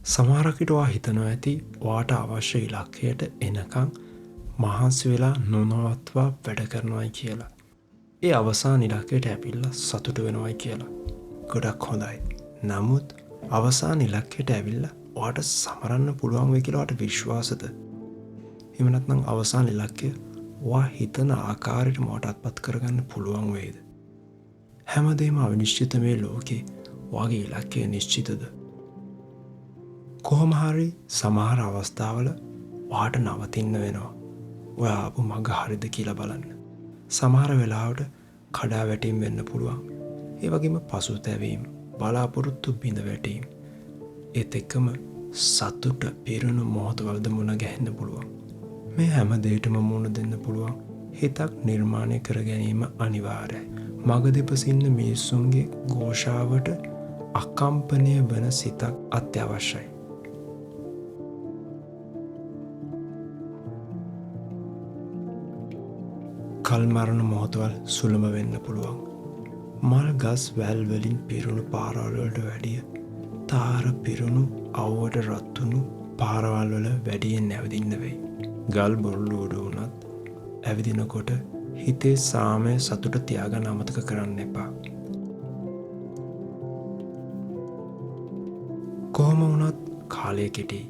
සමහරකට ඔයා හිතනවා ඇති ඔයාට අවශ්‍ය ඉලක්කයට එනකං මහන්සි වෙලා නොනවත්වා වැඩ කරනවයි කියලා. ඒ අවසාන ඉලක්කයට ඇවිල්ලා සතුට වෙනවයි කියලා. ගොඩක් හොඳයි. නමුත් අවසාන ඉලක්කයට ඇවිල්ලා ඔයාට සමරන්න පුළුවන් වෙයි කියලා ඔයාට විශ්වාසද? එහෙම නැත්නම් අවසාන ඉලක්කය ඔයා හිතන ආකාරයට ඔයාට අත්පත් කරගන්න පුළුවන් වෙයිද? හැමදේම අවිනිශ්චිත මේ ලෝකේ ඔයාගේ ඉලක්කය නිශ්චිතද? කොහොම හරි සමහර අවස්ථාවල ඔයාට නවතින්න වෙනවා. ඔයා ආපු මඟ හරිද කියලා බලන්න. සමහර වෙලාවට කඩා වැටීම් වෙන්න පුළුවන්. ඒ වගේම පසුතැවීම්, බලාපොරොත්තු බිඳ වැටීම්. ඒත් එක්කම සතුට පිරුණු මොහොතවලද මුණ ගැහෙන්න පුළුවන්. මේ හැම දෙයකටම මුණ දෙන්න පුළුවන් හිතක් නිර්මාණය කර ගැනීම අනිවාර්යයි. මග දෙපසින්න මිනිස්සුන්ගේ ഘോഷාවට අකම්පනය වන සිතක් අත්‍යවශ්‍යයි. කල්මරණ මොහොතවල් සුළම වෙන්න පුළුවන්. මල් ගස් වැල් වලින් පිරුණු පාරවල් වලට වැඩිය තාර පිරුණු අවුවට රත්තුණු පාරවල් වල වැඩියෙන් නැවදින්න වෙයි. ගල් බොරළු උඩ වුණත් ඇවිදිනකොට හිතේ සාමය සතුට තියාගන්න අමතක කරන්න එපා. කොහොම වුණත් කාලය කෙටි.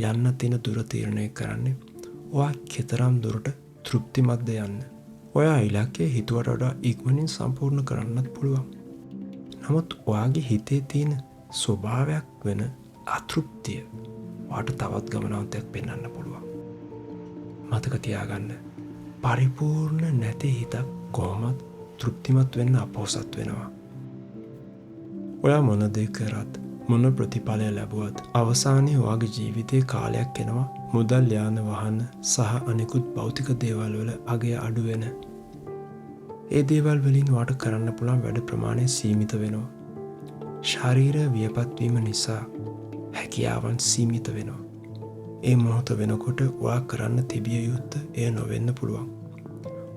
යන්න තියෙන දුර තීරණය කරන්නේ ඔයා කෙතරම් දුරට තෘප්තිමත්ද යන්න. ඔයා ඉලක්කය හිතුවට වඩා ඉක්මනින් සම්පූර්ණ කරන්නත් පුළුවන්. නමුත් ඔයාගේ හිතේ තියෙන ස්වභාවයක් වෙන අතෘප්තිය ඔයාට තවත් ගමනාන්තයක් පෙන්වන්න පුළුවන්. මතක තියාගන්න, පරිපූර්ණ නැති හිතක් කොහොමත් තෘප්තිමත් වෙන්න අපොහසත් වෙනවා. ඔයා මොන දේ කරත් මොන ප්‍රතිඵලය ලැබුවත් අවසානයේ ඔයාගේ ජීවිතයේ කාලයක් එනවා මුදල් යාන වාහන සහ අනෙකුත් භෞතික දේවල් වල අගය අඩු වෙන. ඒ දේවල් වලින් ඔයාට කරන්න පුළුවන් වැඩ ප්‍රමාණය සීමිත වෙනවා. ශරීරය වියපත් වීම නිසා හැකියාවන් සීමිත වෙනවා. ඒ මොහොත වෙනකොට ඔයා කරන්න තිබිය යුත්තේ එය නොවෙන්න පුළුවන්.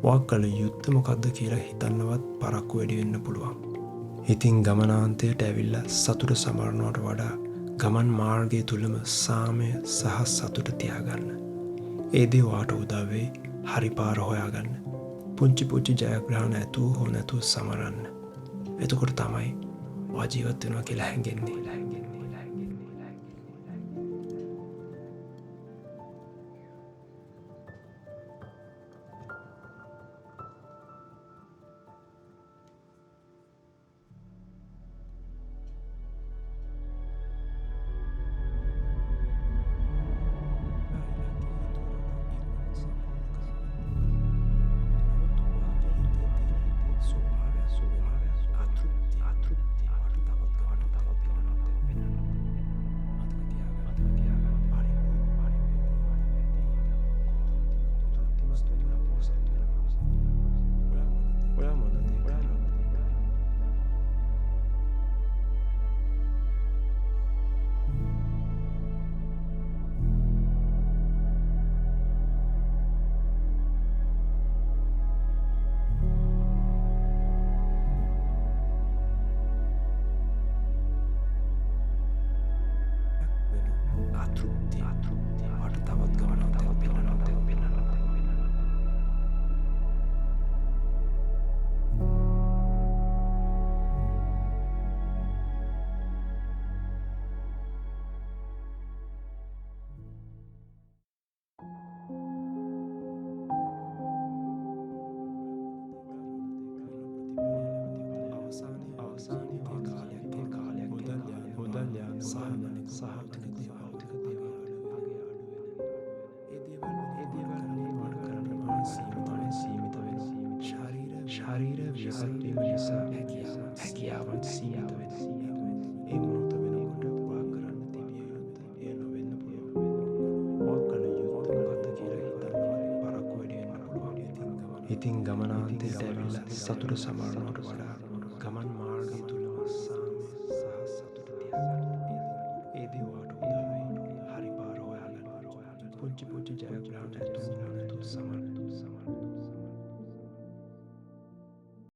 ඔයා කළ යුත්තේ මොකද්ද කියලා හිතන්නවත් පරක්කු වැඩි වෙන්න පුළුවන්. ඉතින් ගමනාන්තයට ඇවිල්ලා සතුට සමරනවට වඩා ගමන් මාර්ගය තුලම සාමය සහ සතුට තියාගන්න. ඒ දේ ඔයාට උදව් වෙයි හරි පාර හොයාගන්න. පුංචි පුංචි ජයග්‍රහණ ඇතුව හෝ නැතුව සමරන්න. එතකොට තමයි ඔයා ජීවත් වෙනවා කියලා හැඟෙන්නේ. ශරීර වියපත් වීම නිසා හැකියාවන් සීමිත වෙනවා. ඒ මොහොත වෙනකොට ඔයා කරන්න තිබිය යුත්තේ එය නොවෙන්න පුළුවන්. ඔයා කළ යුත්තේ මොකද්ද කියලා හිතන්නවත් පරක්කු වැඩි වෙන්න පුළුවන්. ඉතින් ගමනාන්තයට ඇවිල්ලා සතුට සමරනවට වඩා ගමන්